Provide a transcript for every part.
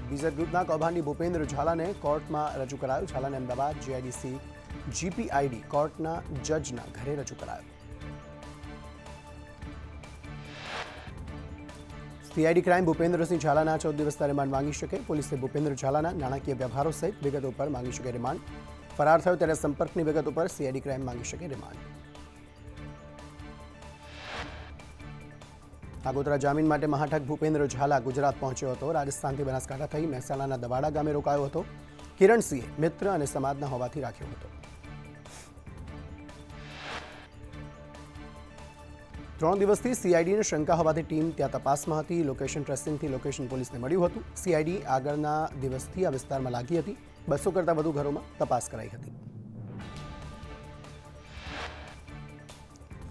BZ ગ્રુપના કૌભાંડી ભૂપેન્દ્ર ઝાલાને કોર્ટમાં રજૂ કરાયો. ઝાલાને અમદાવાદ જીઆઈડીસી જીપીઆઈડી કોર્ટના જજના ઘરે રજૂ કરાયો. સીઆઈડી ક્રાઇમ ભૂપેન્દ્રસિંહ ઝાલાના 14 દિવસના રિમાન્ડ માંગી શકે. પોલીસે ભૂપેન્દ્ર ઝાલાના નાણાકીય વ્યવહારો સહિત વિગતો પર માંગી શકે રિમાન્ડ. ફરાર થયો ત્યારે સંપર્કની વિગતો પર સીઆઈડી ક્રાઇમ માંગી શકે રિમાન્ડ. આગોતરા જામીન માટે મહાઠગ ભૂપેન્દ્ર ઝાલા ગુજરાત પહોંચ્યો હતો. રાજસ્થાનથી બનાસકાંઠા થઈ મહેસાણાના દવાડા ગામે રોકાયો હતો. કિરણસિંહે મિત્ર અને સમાજના હોવાથી રાખ્યો હતો. 3 દિવસથી સીઆઈડીને શંકા હોવાથી ટીમ ત્યાં તપાસમાં હતી. લોકેશન ટ્રેસિંગથી લોકેશન પોલીસને મળ્યું હતું. સીઆઈડી આગળના દિવસથી આ વિસ્તારમાં લાગી હતી. 200 કરતાં વધુ ઘરોમાં તપાસ કરાઈ હતી.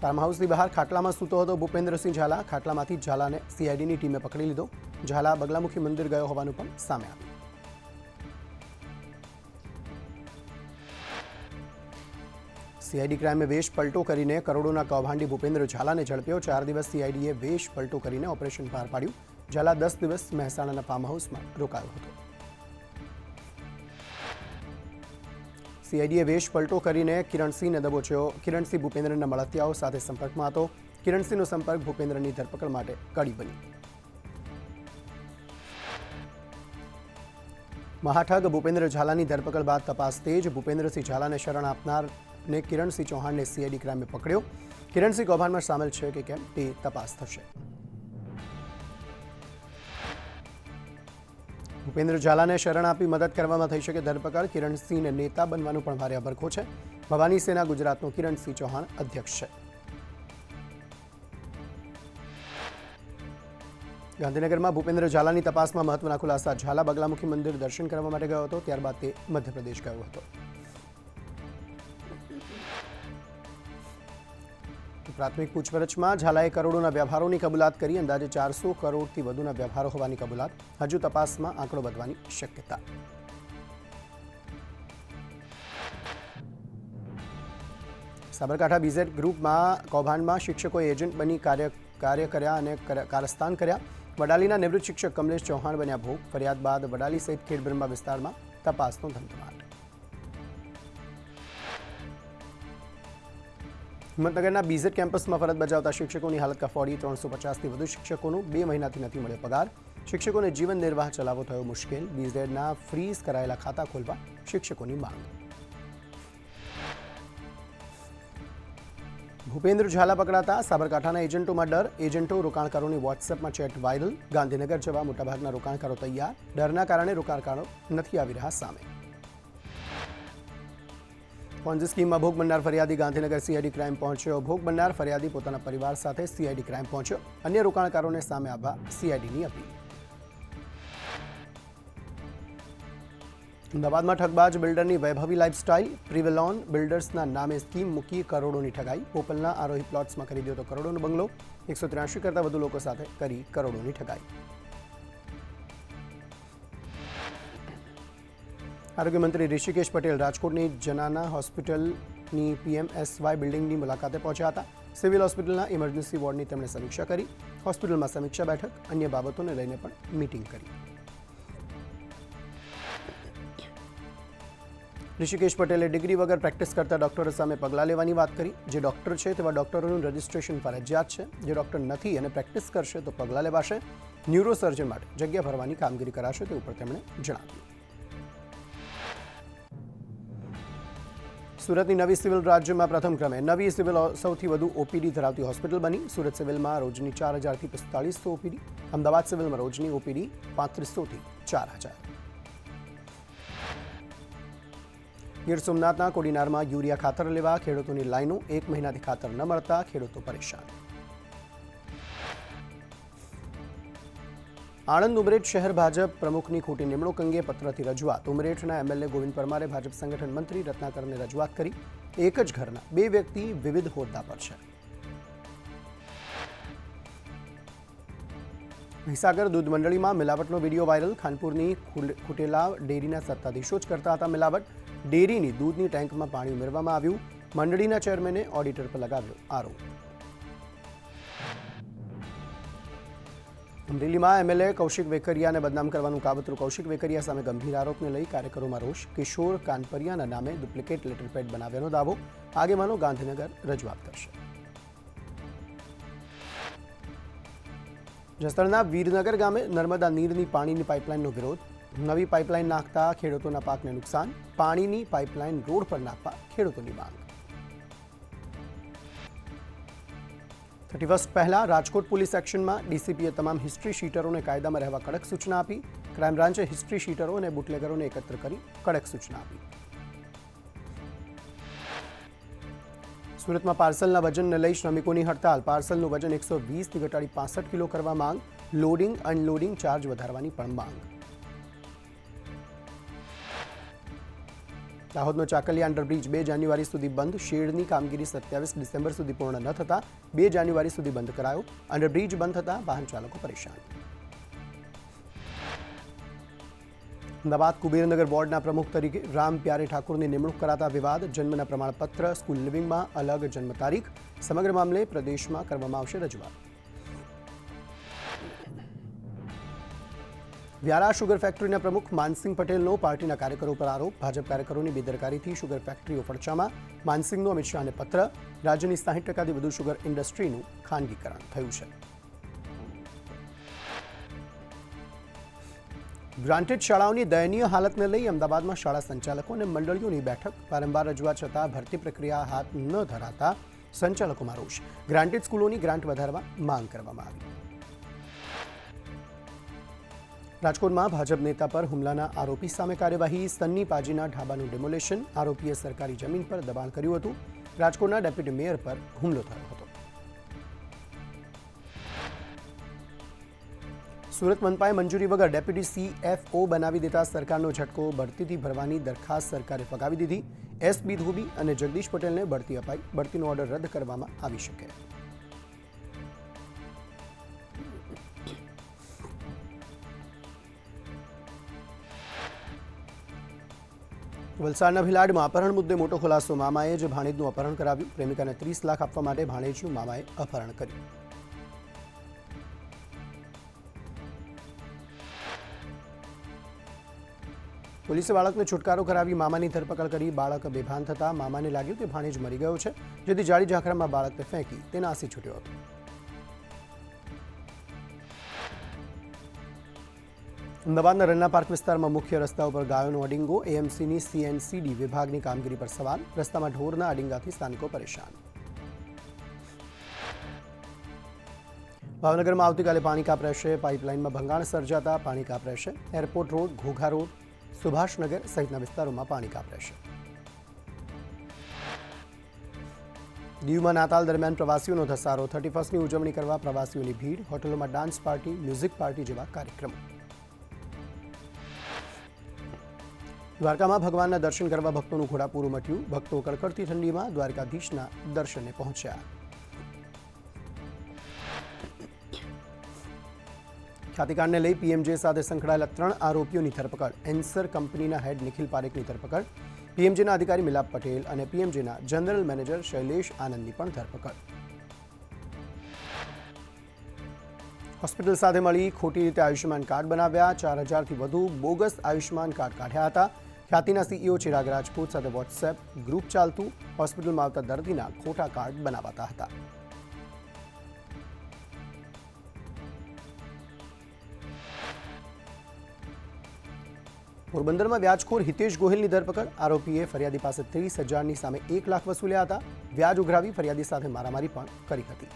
ફાર્મ હાઉસની બહાર ખાટલામાં સૂતો હતો ભૂપેન્દ્રસિંહ ઝાલા. ખાટલામાંથી ઝાલાને સીઆઈડીની ટીમે પકડી લીધો. ઝાલા બગલામુખી મંદિર ગયો હોવાનું પણ સામે આવ્યું. સીઆઈડી ક્રાઇમે વેશ પલટો કરીને કરોડોના કૌભાંડી ભૂપેન્દ્ર ઝાલાને ઝડપ્યો. 4 દિવસ સીઆઈડીએ વેશ પલટો કરીને ઓપરેશન પાર પાડ્યું. ઝાલા 10 દિવસ મહેસાણાના ફાર્મ હાઉસમાં રોકાયો હતો. સીઆઈડીએ વેશ પલટો કરીને કિરણસિંહને દબોચ્યો. કિરણસિંહ ભૂપેન્દ્રના મળતિયાઓ સાથે સંપર્કમાં હતો. કિરણસિંહનો સંપર્ક ભૂપેન્દ્રની ધરપકડ માટે કડી બની. મહાઠગ ભૂપેન્દ્ર ઝાલાની ધરપકડ બાદ તપાસ તેજ. ભૂપેન્દ્રસિંહ ઝાલાને શરણ આપનારને કિરણસિંહ ચૌહાણને સીઆઈડી ક્રાઇમે પકડ્યો. કિરણસિંહ કૌભાંડમાં સામેલ છે કે કેમ તે તપાસ થશે. ભૂપેન્દ્ર ઝાલાને શરણ આપી મદદ કરવામાં થઈ શકે ધરપકડ. કિરણસિંહને નેતા બનવાનું પણ ભારે અભરખો છે. ભવાની સેના ગુજરાતનો કિરણસિંહ ચૌહાણ અધ્યક્ષ છે. ગાંધીનગરમાં ભૂપેન્દ્ર ઝાલાની તપાસમાં મહત્વના ખુલાસા. ઝાલા બગલામુખી મંદિર દર્શન કરવા માટે ગયો હતો. ત્યારબાદ તે મધ્યપ્રદેશ ગયો હતો. પ્રાથમિક પૂછપરછમાં ઝાલાએ કરોડોના વ્યવહારોની કબૂલાત કરી. અંદાજે 400 કરોડથી વધુના વ્યવહારો હોવાની કબૂલાત. હજુ તપાસમાં આંકડો વધવાની શક્યતા. સાબરકાંઠા બીઝેડ ગ્રુપમાં કૌભાંડમાં શિક્ષકોએ એજન્ટ બની કાર્ય કર્યા અને કારસ્તાન કર્યા. વડાલીના નિવૃત્ત શિક્ષક કમલેશ ચૌહાણ બન્યા ભોગ. ફરિયાદ બાદ વડાલી સહિત ખેડબ્રહ્મા વિસ્તારમાં તપાસનો ધમધમાટ. હિંમતનગરના બીઝેડ કેમ્પસમાં ફરજ બજાવતા શિક્ષકોની હાલત કફોડી. 350થી વધુ શિક્ષકોનું 2 મહિનાથી નથી મળ્યો પગાર. શિક્ષકોને જીવન નિર્વાહ ચલાવવો થયો મુશ્કેલ. બીઝેડના ફ્રીઝ કરાયેલા ખાતા ખોલવા શિક્ષકોની માંગ. ભૂપેન્દ્ર ઝાલા પકડાતા સાબરકાંઠાના એજન્ટોમાં ડર. એજન્ટો રોકાણકારોની વોટ્સએપમાં ચેટ વાયરલ. ગાંધીનગર જવા મોટાભાગના રોકાણકારો તૈયાર. ડરના કારણે રોકાણકારો નથી આવી રહ્યા સામે. પોન્જી સ્કીમમાં ભોગ બનનાર ફરિયાદી ગાંધીનગર સીઆઈડી ક્રાઇમ પહોંચ્યો. ભોગ બનનાર ફરિયાદી પોતાના પરિવાર સાથે સીઆઈડી ક્રાઇમ પહોંચ્યો. અન્ય રોકાણકારોને સામે આવવા સીઆઈડીની અપીલ. અમદાવાદમાં ઠગબાજ બિલ્ડરની વૈભવી લાઇફસ્ટાઇલ. પ્રિવેલોન બિલ્ડર્સના નામે સ્કીમ મૂકી કરોડોની ઠગાઈ. પોપલના આરોહી પ્લોટ્સમાં ખરીદ્યો હતો કરોડોનો બંગલો. 183 કરતાં વધુ લોકો સાથે કરી કરોડોની ઠગાઈ. આરોગ્ય મંત્રી ઋષિકેશ પટેલ રાજકોટની જનાના હોસ્પિટલની પીએમએસવાય બિલ્ડિંગની મુલાકાતે પહોંચ્યા હતા. સિવિલ હોસ્પિટલના ઇમરજન્સી વોર્ડની તેમણે સમીક્ષા કરી. હોસ્પિટલમાં સમીક્ષા બેઠક, અન્ય બાબતોને લઈને પણ મીટિંગ કરી. ઋષિકેશ પટેલે ડિગ્રી વગર પ્રેક્ટિસ કરતા ડોક્ટરો સામે પગલાં લેવાની વાત કરી. જે ડોક્ટર છે તેવા ડોક્ટરોનું રજિસ્ટ્રેશન ફરજિયાત છે. જે ડોક્ટર નથી અને પ્રેક્ટિસ કરશે તો પગલાં લેવાશે. ન્યુરોસર્જન માટે જગ્યા ભરવાની કામગીરી કરાશે તે ઉપર તેમણે જણાવ્યું. સુરતની નવી સિવિલ રાજ્યમાં પ્રથમ ક્રમે. નવી સિવિલ સૌથી વધુ ઓપીડી ધરાવતી હોસ્પિટલ બની. સુરત સિવિલમાં રોજની 4000થી 4500 ઓપીડી. અમદાવાદ સિવિલમાં રોજની ઓપીડી 3500થી 4000. ગીર સોમનાથના કોડીનારમાં યુરિયા ખાતર લેવા ખેડૂતોની લાઈનો. 1 મહિનાથી ખાતર ન મળતા ખેડૂતો પરેશાન. આણંદ ઉમરેઠ શહેર ભાજપ પ્રમુખની ખોટી નિમણૂક અંગે પત્રથી રજૂઆત. ઉમરેઠના એમએલએ ગોવિંદ પરમારે ભાજપ સંગઠન મંત્રી રત્નાકરને રજૂઆત કરી. એક જ ઘરના 2 વ્યક્તિ વિવિધ હોદ્દા પર છે. મહીસાગર દૂધ મંડળીમાં મિલાવટનો વિડીયો વાયરલ. ખાનપુરની ખુટેલા ડેરીના સત્તાધીશો જ કરતા હતા મિલાવટ. ડેરીની દૂધની ટેન્કમાં પાણી ઉમેરવામાં આવ્યું. મંડળીના ચેરમેને ઓડિટર પર લગાવ્યો આરોપ. અમરેલીમાં એમએલએ કૌશિક વેકરિયાને બદનામ કરવાનું કાવતરું. કૌશિક વેકરિયા સામે ગંભીર આરોપને લઈ કાર્યકરોમાં રોષ. કિશોર કાનપરિયાના નામે ડુપ્લિકેટ લેટર પેડ બનાવ્યાનો દાવો. આગેવાનો ગાંધીનગર રજૂઆત કરશે. જસદણના વીરનગર ગામે નર્મદા નીરની પાણીની પાઇપલાઇનનો વિરોધ. નવી પાઇપલાઇન નાખતા ખેડૂતોના પાકને નુકસાન. પાણીની પાઇપલાઇન રોડ પર નાખવા ખેડૂતોની માંગ. 31 પહેલા રાજકોટ પોલીસ એક્શનમાં. ડીસીપીએ તમામ હિસ્ટ્રી શીટરોને કાયદામાં રહેવા કડક સૂચના આપી. ક્રાઇમ બ્રાન્ચે હિસ્ટ્રી શીટરો અને બુટલેગરોને એકત્ર કરી કડક સૂચના આપી. સુરતમાં પાર્સલના વજનને લઈ શ્રમિકોની હડતાલ. પાર્સલનું વજન 120થી ઘટાડી 65 કિલો કરવા માંગ. લોડિંગ અનલોડિંગ ચાર્જ વધારવાની પણ માંગ. દાહોદનો ચાકલિયા અંડરબ્રિજ 2 જાન્યુઆરી સુધી બંધ. શેડની કામગીરી 27 ડિસેમ્બર સુધી પૂર્ણ ન થતાં 2 જાન્યુઆરી સુધી બંધ કરાયો. અંડરબ્રિજ બંધ થતાં વાહન ચાલકો પરેશાન. અમદાવાદ કુબેરનગર બોર્ડના પ્રમુખ તરીકે રામ પ્યારે ઠાકુરની નિમણૂક કરાતા વિવાદ. જન્મના પ્રમાણપત્ર, સ્કૂલ લિવિંગમાં અલગ જન્મ તારીખ. સમગ્ર મામલે પ્રદેશમાં કરવામાં આવશે રજૂઆત. વ્યારા શુગર ફેક્ટરીના પ્રમુખ માનસિંહ પટેલનો પાર્ટીના કાર્યકરો પર આરોપ. ભાજપ કાર્યકરોની બેદરકારીથી શુગર ફેક્ટરીઓ ફડચામાં. માનસિંહનો અમિત શાહને પત્ર. રાજ્યની 60%થી વધુ શુગર ઇન્ડસ્ટ્રીનું ખાનગીકરણ થયું છે. ગ્રાન્ટેડ શાળાઓની દયનીય હાલતને લઈ અમદાવાદમાં શાળા સંચાલકો અને મંડળીઓની બેઠક. વારંવાર રજૂઆત છતાં ભરતી પ્રક્રિયા હાથ ન ધરાતા સંચાલકોમાં રોષ. ગ્રાન્ટેડ સ્કૂલોની ગ્રાન્ટ વધારવા માંગ કરવામાં આવી. રાજકોટમાં ભાજપ નેતા પર હુમલાના આરોપી સામે કાર્યવાહી. સન્ની પાજીના ઢાબાનું ડેમોલેશન. આરોપીએ સરકારી જમીન પર દબાણ કર્યું હતું. રાજકોટના ડેપ્યુટી મેયર પર હુમલો થયો હતો. સુરત મનપાએ મંજૂરી વગર ડેપ્યુટી CFO બનાવી દેતા સરકારનો ઝટકો. બઢતીથી ભરવાની દરખાસ્ત સરકારે ફગાવી દીધી. એસબી ધોબી અને જગદીશ પટેલને બઢતી અપાઈ. બઢતીનો ઓર્ડર રદ કરવામાં આવી શકે. વલસાડના ભિલાડમાં અપહરણ મુદ્દે મોટો ખુલાસો. મામાએ જ ભાણેજનું અપહરણ કરાવ્યું. પ્રેમિકાને 30 લાખ આપવા માટે ભાણેજનું મામાએ અપહરણ કર્યું. પોલીસે બાળકને છુટકારો કરાવી મામાની ધરપકડ કરી. બાળક બેભાન થતાં મામાને લાગ્યું કે ભાણેજ મરી ગયો છે, જેથી જાડી ઝાંખરામાં બાળકને ફેંકી તે નાસી છૂટ્યો હતો. અમદાવાદના રન્ના પાર્ક વિસ્તારમાં મુખ્ય રસ્તા ઉપર ગાયોનો અડિંગો. AMCની CNCD વિભાગની કામગીરી પર સવાલ. રસ્તામાં ઢોરના અડિંગાથી સ્થાનિકો પરેશાન. ભાવનગરમાં આવતીકાલે પાણી કાપ રહેશે. પાઇપલાઇનમાં ભંગાણ સર્જાતા પાણી કાપ રહેશે. Airport road, Ghogha road, Subhashnagar સહિતના વિસ્તારોમાં પાણી કાપ રહેશે. દીવમાં નાતાલ દરમિયાન પ્રવાસીઓનો ધસારો. 31ની ઉજવણી કરવા પ્રવાસીઓની ભીડ. હોટલોમાં ડાન્સ પાર્ટી, મ્યુઝિક પાર્ટી જેવા કાર્યક્રમો. દ્વારકામાં ભગવાનના દર્શન કરવા ભક્તોનું ઘોડાપૂર ઉમટ્યું. ભક્તો કડકડતી ઠંડીમાં દ્વારકાધીશના દર્શને પહોંચ્યા. ખ્યાતિકાંડને લઈ PMJ સાથે સંકળાયેલા 3 આરોપીઓની ધરપકડ. એન્સર કંપનીના હેડ નિખિલ પારેખની ધરપકડ. PMJના અધિકારી મિલાપ પટેલ અને PMJના જનરલ મેનેજર શૈલેષ આનંદની પણ ધરપકડ. હોસ્પિટલ સાથે મળી ખોટી રીતે આયુષ્યમાન કાર્ડ બનાવ્યા. 4000થી વધુ બોગસ આયુષ્યમાન કાર્ડ કાઢ્યા હતા. ખ્યાતિના CEO ચિરાગ રાજપૂત સાથે વોટ્સએપ ગ્રુપ ચાલતું. હોસ્પિટલમાં આવતા દર્દીના ખોટા કાર્ડ બનાવાતા હતા. પોરબંદરમાં વ્યાજખોર હિતેશ ગોહિલની ધરપકડ. આરોપીએ ફરિયાદી પાસે 30,000ની સામે 1 લાખ વસૂલ્યા હતા. વ્યાજ ઉઘરાવી ફરિયાદી સાથે મારામારી પણ કરી હતી.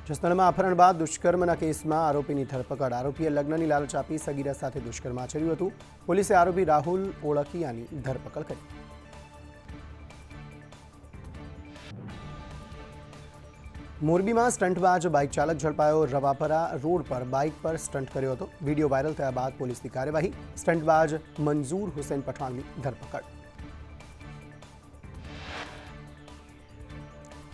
જસદણમાં અપહરણ બાદ દુષ્કર્મના કેસમાં આરોપીની ધરપકડ. આરોપીએ લગ્નની લાલચ આપી સગીરા સાથે દુષ્કર્મ આચર્યું હતું. પોલીસે આરોપી રાહુલ ઓળકિયાની ધરપકડ કરી. મોરબીમાં સ્ટંટબાજ બાઇક ચાલક ઝડપાયો. રવાપરા રોડ પર બાઇક પર સ્ટંટ કર્યો હતો. વિડીયો વાયરલ થયા બાદ પોલીસની કાર્યવાહી. સ્ટંટબાજ મંજૂર હુસેન પઠાણની ધરપકડ.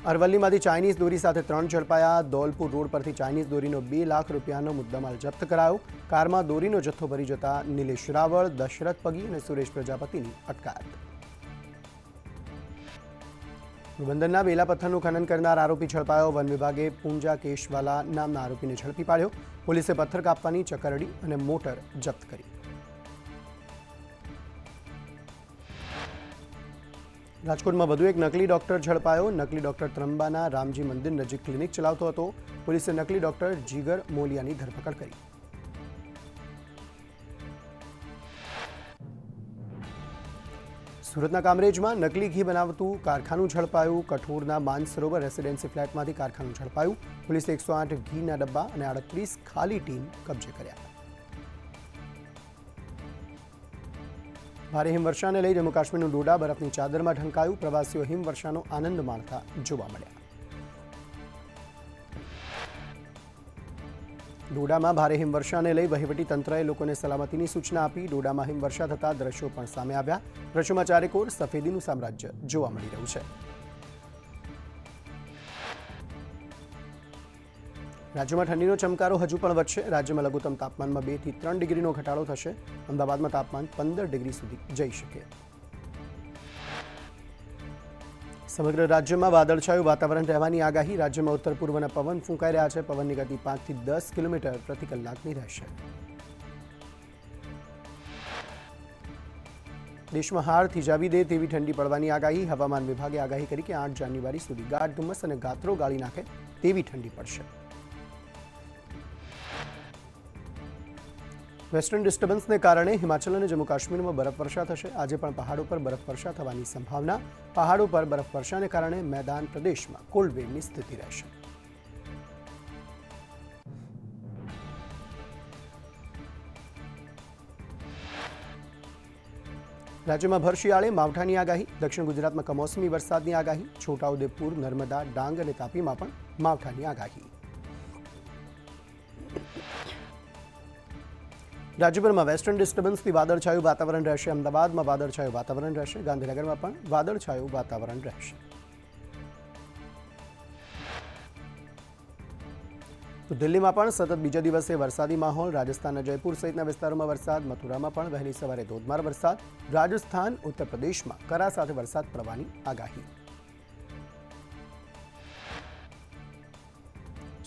અરવલ્લીમાંથી ચાઇનીઝ દોરી સાથે 3 ઝડપાયા. દોલપુર રોડ પરથી ચાઇનીઝ દોરીનો 2 લાખ રૂપિયાનો મુદ્દામાલ જપ્ત કરાયો. કારમાં દોરીનો જથ્થો ભરી જતા નિલેશ રાવળ, દશરથ પગી અને સુરેશ પ્રજાપતિની અટકાયત. પોરબંદરના બેલા પથ્થરનું ખનન કરનાર આરોપી ઝડપાયો. વન વિભાગે પૂંજા કેશવાલા નામના આરોપીને ઝડપી પાડ્યો. પોલીસે પથ્થર કાપવાની ચકરડી અને મોટર જપ્ત કરી. રાજકોટમાં વધુ એક નકલી ડોક્ટર ઝડપાયો. નકલી ડોક્ટર ત્રંબાના રામજી મંદિર નજીક ક્લિનિક ચલાવતો હતો. પોલીસે નકલી ડોક્ટર જીગર મોલિયાની ધરપકડ કરી. સુરતના કામરેજમાં નકલી ઘી બનાવતું કારખાનું ઝડપાયું. કઠોરના માનસરોવર રેસિડેન્સી ફ્લેટમાંથી કારખાનું ઝડપાયું. પોલીસે 108 ઘીના ડબ્બા અને 38 ખાલી ટીન કબજે કર્યા. ભારે હિમવર્ષાને લઈ જમ્મુ કાશ્મીરનું ડોડા બરફની ચાદરમાં ઢંકાયું. પ્રવાસીઓ હિમવર્ષાનો આનંદ માણતા જોવા મળ્યા. ડોડામાં ભારે હિમવર્ષાને લઈ વહીવટીતંત્રએ લોકોને સલામતીની સૂચના આપી. ડોડામાં હિમવર્ષા થતા દ્રશ્યો પણ સામે આવ્યા. દ્રશ્યોમાં ચારેકોર સફેદીનું સામ્રાજ્ય જોવા મળી રહ્યું છે. રાજ્યમાં ઠંડીનો ચમકારો હજુ પણ વધશે. રાજ્યમાં લઘુત્તમ તાપમાનમાં 2 થી 3 ડિગ્રીનો ઘટાડો થશે. અમદાવાદમાં તાપમાન 15 ડિગ્રી સુધી જઈ શકે. સમગ્ર રાજ્યમાં વાદળછાયું વાતાવરણ રહેવાની આગાહી. રાજ્યમાં ઉત્તર પૂર્વના પવન ફૂંકાઈ રહ્યા છે. પવનની ગતિ 5 થી 10 કિલોમીટર પ્રતિ કલાકની રહેશે. દેશમાં હાડ થીજાવી દે તેવી ઠંડી પડવાની આગાહી. હવામાન વિભાગે આગાહી કરી કે 8 જાન્યુઆરી સુધી ગાઢ ધુમ્મસ અને ગાત્રો ગાળી નાખે તેવી ઠંડી પડશે. વેસ્ટર્ન ડિસ્ટર્બન્સને કારણે હિમાચલ અને જમ્મુ કાશ્મીરમાં બરફવર્ષા થશે. આજે પણ પહાડો પર બરફવર્ષા થવાની સંભાવના. પહાડો પર બરફવર્ષાને કારણે મેદાન પ્રદેશમાં કોલ્ડ વેવની સ્થિતિ રહેશે. રાજ્યમાં ભર શિયાળે માવઠાની આગાહી. દક્ષિણ ગુજરાતમાં કમોસમી વરસાદની આગાહી. છોટાઉદેપુર, નર્મદા, ડાંગ અને તાપીમાં પણ માવઠાની આગાહી. રાજ્યભરમાં વેસ્ટર્ન ડિસ્ટર્બન્સથી વાદળછાયું વાતાવરણ રહેશે. અમદાવાદમાં વાદળછાયું વાતાવરણ રહેશે. ગાંધીનગરમાં પણ વાદળછાયું વાતાવરણ રહેશે. તો દિલ્હીમાં પણ સતત બીજા દિવસે વરસાદી માહોલ. રાજસ્થાનના જયપુર સહિતના વિસ્તારોમાં વરસાદ. મથુરામાં પણ વહેલી સવારે ધોધમાર વરસાદ. રાજસ્થાન, ઉત્તર પ્રદેશમાં કરા સાથે વરસાદ પડવાની આગાહી.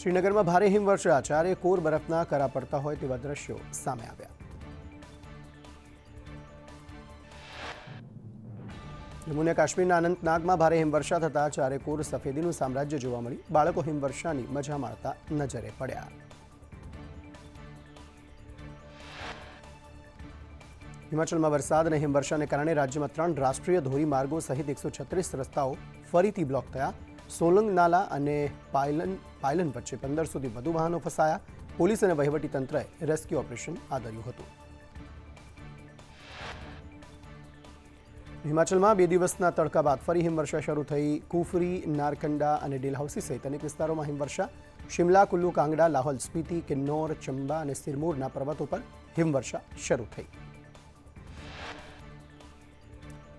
શ્રીનગરમાં ભારે હિમવર્ષા. ચારે કોર બરફના કરા પડતા હોય તેવા દ્રશ્યો સામે આવ્યા. જમ્મુ અને કાશ્મીરના અનંતનાગમાં ભારે હિમવર્ષા થતા ચારે કોર સફેદીનું સામ્રાજ્ય જોવા મળ્યું. બાળકો હિમવર્ષાની મજા માણતા નજરે પડ્યા. હિમાચલમાં વરસાદ અને હિમવર્ષાને કારણે રાજ્યમાં 3 રાષ્ટ્રીય ધોરીમાર્ગો સહિત 136 રસ્તાઓ ફરીથી બ્લોક થયા. સોલંગ નાલા અને પાયલન વચ્ચે 1500થી વધુ વાહનો ફસાયા. પોલીસ અને વહીવટીતંત્રએ રેસ્ક્યુ ઓપરેશન આદર્યું હતું. હિમાચલમાં 2 દિવસના તડકા બાદ ફરી હિમવર્ષા શરૂ થઈ. કુફરી, નારકંડા અને ડેલહાઉસી સહિત અનેક વિસ્તારોમાં હિમવર્ષા. શિમલા, કુલ્લુ, કાંગડા, લાહૌલ સ્પીતિ, કિન્નૌર, ચંબા અને સિરમૌરના પર્વતો પર હિમવર્ષા શરૂ થઈ.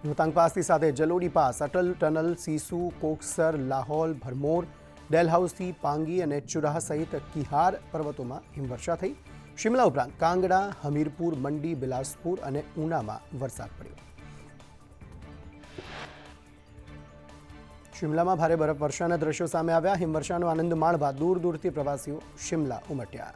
રોહતાંગ પાસની સાથે જલોડી પાસ, અટલ ટનલ, સીસુ, કોકસર, લાહૌલ, ભરમોર, ડેલહાઉસી, પાંગી અને ચુરાહ સહિત કિહાર પર્વતોમાં હિમવર્ષા થઈ. શિમલા ઉપરાંત કાંગડા, હમીરપુર, મંડી, બિલાસપુર અને ઉનામાં વરસાદ પડ્યો. શિમલામાં ભારે બરફવર્ષાના દ્રશ્યો સામે આવ્યા. હિમવર્ષાનો આનંદ માણવા દૂર દૂરથી પ્રવાસીઓ શિમલા ઉમટ્યા.